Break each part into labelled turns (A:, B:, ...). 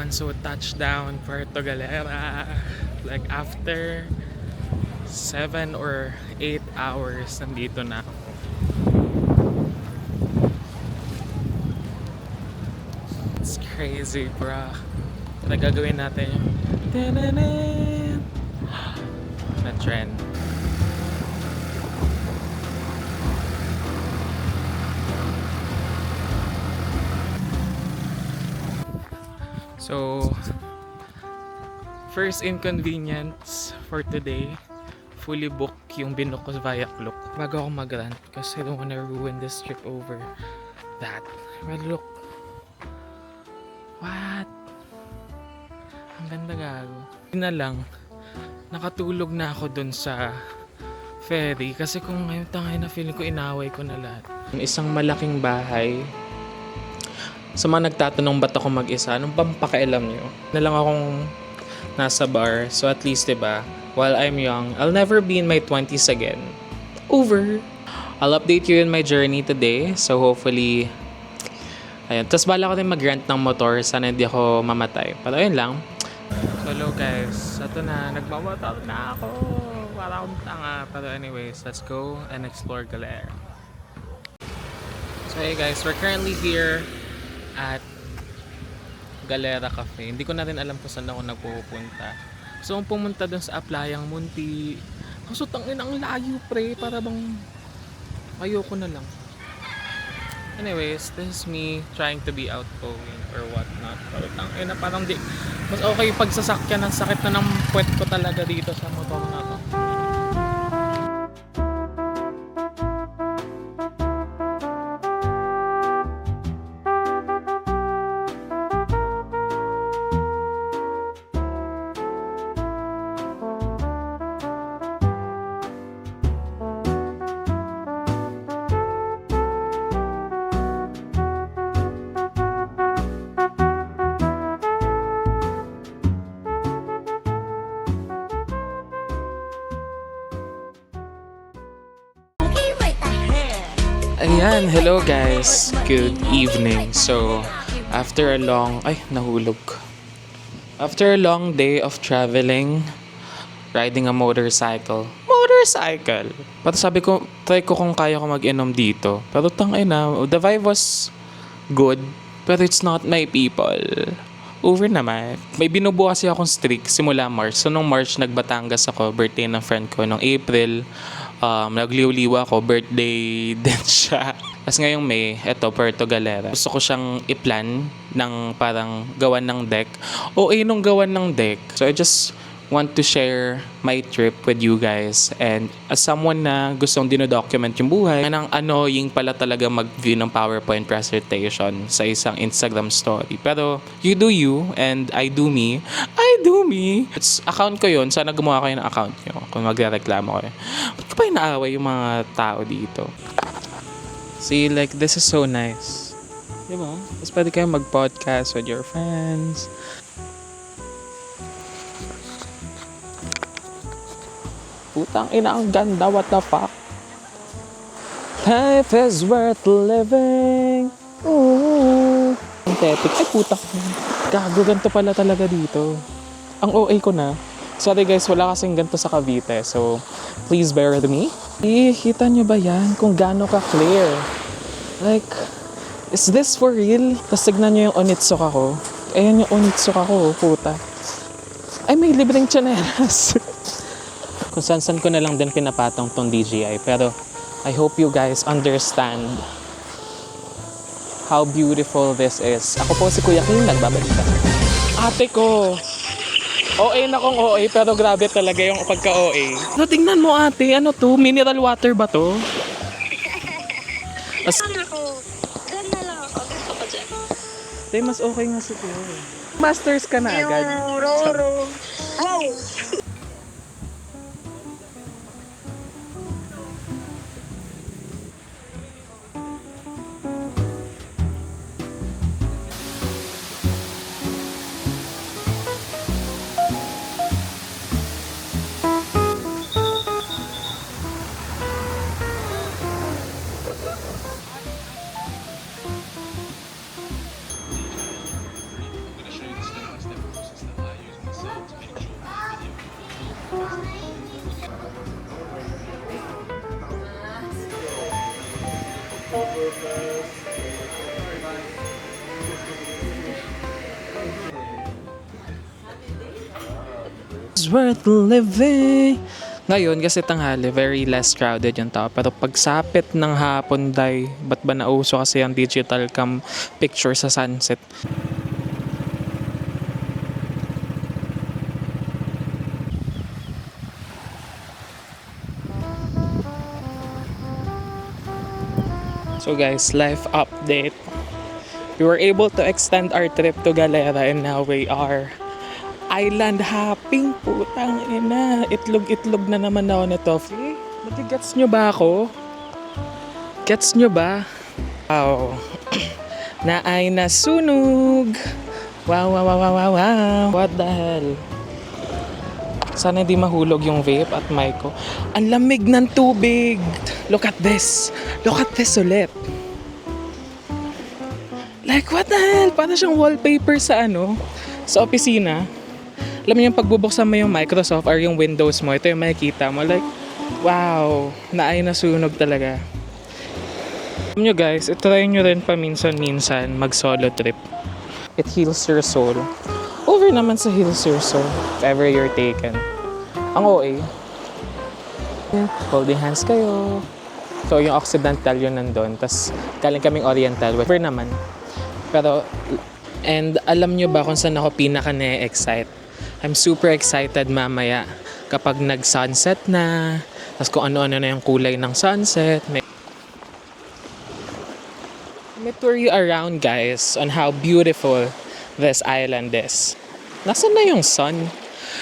A: everyone, so touchdown Puerto Galera. Like after 7 or 8 hours, nandito na ako. It's crazy, bro. Ano gagawin natin yung na trend. So, first inconvenience for today, fully booked yung binook ko via Klook. Bago ako mag-rant kasi I don't wanna ruin this trip over that. Well, look. What? Ang ganda gago. Yun na lang, nakatulog na ako dun sa ferry kasi kung ngayon tangay na feeling ko inaway ko na lahat. Isang malaking bahay. Sa mga nagtatanong ba't ako mag-isa, anong pampakialam nyo? Na lang akong nasa bar, so at least diba, while I'm young, I'll never be in my 20s again. Over! I'll update you in my journey today, so hopefully, ayun. Tapos bala ko din mag-rent ng motor, sana hindi ako mamatay. Pero ayun lang. So hello guys, ito na, nagmamotor na ako. Para akong tanga. Pero anyways, let's go and explore Galera. So hey guys, we're currently here at Galera Cafe. Hindi ko na rin alam kung saan ako nagpupunta. So, kung pumunta dun sa Aplayang Munti, kaso tangin ang layo pre, para bang ayoko na lang. Anyways, this is me trying to be outgoing or whatnot. Pero tangin na parang di, mas okay pag sasakyan, ang sakit na ng puwet ko talaga dito sa motor na to. Ayan, hello guys. Good evening. So, after a long... Ay, nahulog. After a long day of traveling, riding a motorcycle. Motorcycle! Pero sabi ko, try ko kung kaya ko mag-inom dito. Pero tangina, the vibe was good, pero it's not my people. Over naman. May binubuo kasi akong streak simula March. So, nung March, nagbatangas ako. Birthday ng friend ko. Nung April, nagliw-liwa ako, birthday din siya. Tapos ngayong May, eto, Puerto Galera. Gusto ko siyang i-plan ng parang gawan ng deck. Nung gawan ng deck. So I just want to share my trip with you guys. And as someone na gustong dinodocument yung buhay, anong annoying pala talaga mag-view ng PowerPoint presentation sa isang Instagram story. Pero you do you and I do me. I do me. It's account ko yun. Sana gumawa kayo ng account nyo kung magreklamo kayo. Ba't ko pa inaaway yung mga tao dito? See, like, this is so nice. Diba? Tapos pwede kayo mag-podcast with your friends. Putang ina, ang ganda, what the fuck? Life is worth living. Ooh. Synthetic. Ay, putang. Gago, ganito pala talaga dito. Ang OA ko na. Sorry guys, wala kasing ganito sa Cavite. So, please bear with me. Kita nyo ba yan? Kung gaano ka-clear. Like, is this for real? Tapos tignan nyo yung Onitsuka ko. Ayan yung Onitsuka ko, puta. Ay, may libreng tsinelas. Kung saan ko na lang din pinapatong tong DJI. Pero I hope you guys understand how beautiful this is. Ako po si Kuya Kim, nagbabalik ka. Ate ko! OA na kong OA, pero grabe talaga yung pagka-OA. So, tingnan mo ate, ano to? Mineral water ba to? Mas...
B: Diyan na lang ako. Gusto ko dyan.
A: mas okay nga si Kuya. Masters ka na agad.
B: Roro. Wow!
A: It's worth living. Ngayon, kasi tanghali, very less crowded yung tao. Pero pagsapit ng hapon, day, ba't ba nauso kasi ang digital cam picture sa sunset? So guys, life update. We were able to extend our trip to Galera and now we are island hopping. Putang ina. Itlog-itlog na naman ako nito. Eh, gets nyo ba ako? Gets nyo ba? Wow. Na ay nasunog. Wow, wow, wow, wow, wow, wow. What the hell? Sana hindi mahulog yung vape at mic ko. Ang lamig ng tubig. Look at this. Look at this ulit. Like, what the hell? Para siyang wallpaper sa sa opisina. Alam mo yung pagbubuksan mo yung Microsoft or yung Windows mo, ito yung makikita mo. Like, wow. Na ay nasunog talaga. Alam nyo guys, itry nyo rin paminsan-minsan mag-solo trip. It heals your soul. Over naman sa heals your soul if ever you're taken. Ang OA. Holding hands kayo. So yung Occidental yun nandun. Tapos galing kaming Oriental. Whatever naman. Pero, and alam nyo ba kung saan ako pinaka na-excite? I'm super excited mamaya kapag nag-sunset na. Tapos kung ano-ano na yung kulay ng sunset. May tour you around guys on how beautiful this island is. Nasaan na yung sun?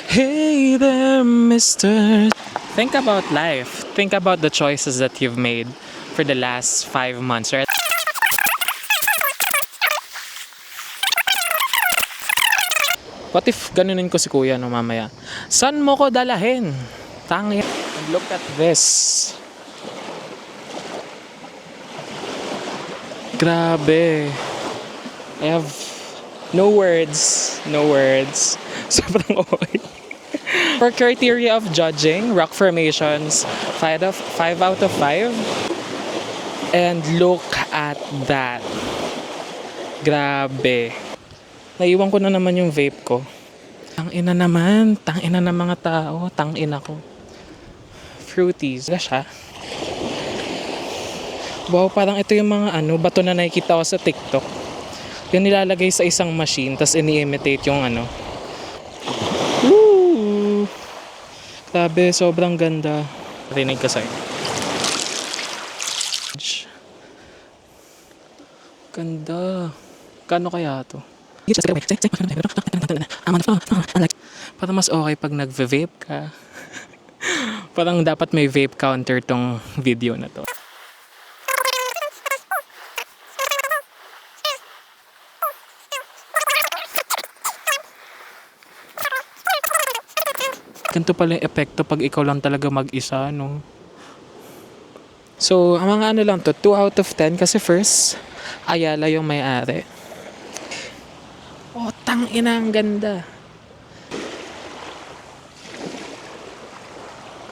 A: Hey there, mister. Think about life. Think about the choices that you've made for the last 5 months, right? What if ganunin ko si kuya mamaya? Saan mo ko dalahin? Tangi. Look at this. Grabe. I have no words. No words. Sobrang okay. For criteria of judging, rock formations, 5 out of 5. And look at that. Grabe. Naiwan ko na naman yung vape ko. Tangina naman. Tangina ng mga tao. Tangina ko. Fruities. Wala siya. Wow, parang ito yung mga bato na nakikita ko sa TikTok. Yung nilalagay sa isang machine, tas ini-imitate yung Woo! Grabe, sobrang ganda. Rinig ka sa'yo. Ganda. Kano kaya to? Parang mas okay pag nag-vape ka. Parang dapat may vape counter tong video na to. Ganito pala yung epekto pag ikaw lang talaga mag-isa, no? So, ang mga lang to, 2 out of 10 kasi first, Ayala yung may-ari. Oh, tangina, ang ganda.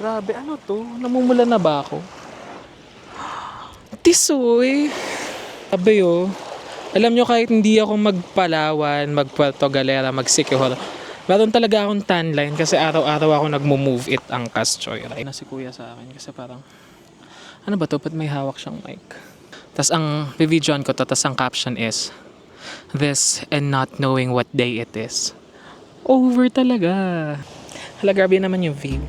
A: Grabe, ano to? Namumula na ba ako? Tisoy! Sabi alam nyo kahit hindi ako magpalawan, mag-Puerto Galera, mag-Siquijor, meron talaga akong tan line kasi araw-araw ako nagmo-move it ang Caschoy. Na si kuya sa akin kasi parang, ano ba to? Ba't may hawak siyang mic? Tas ang videoan ko to, tas ang caption is, this and not knowing what day it is. Over talaga. Hala, grabe naman yung view.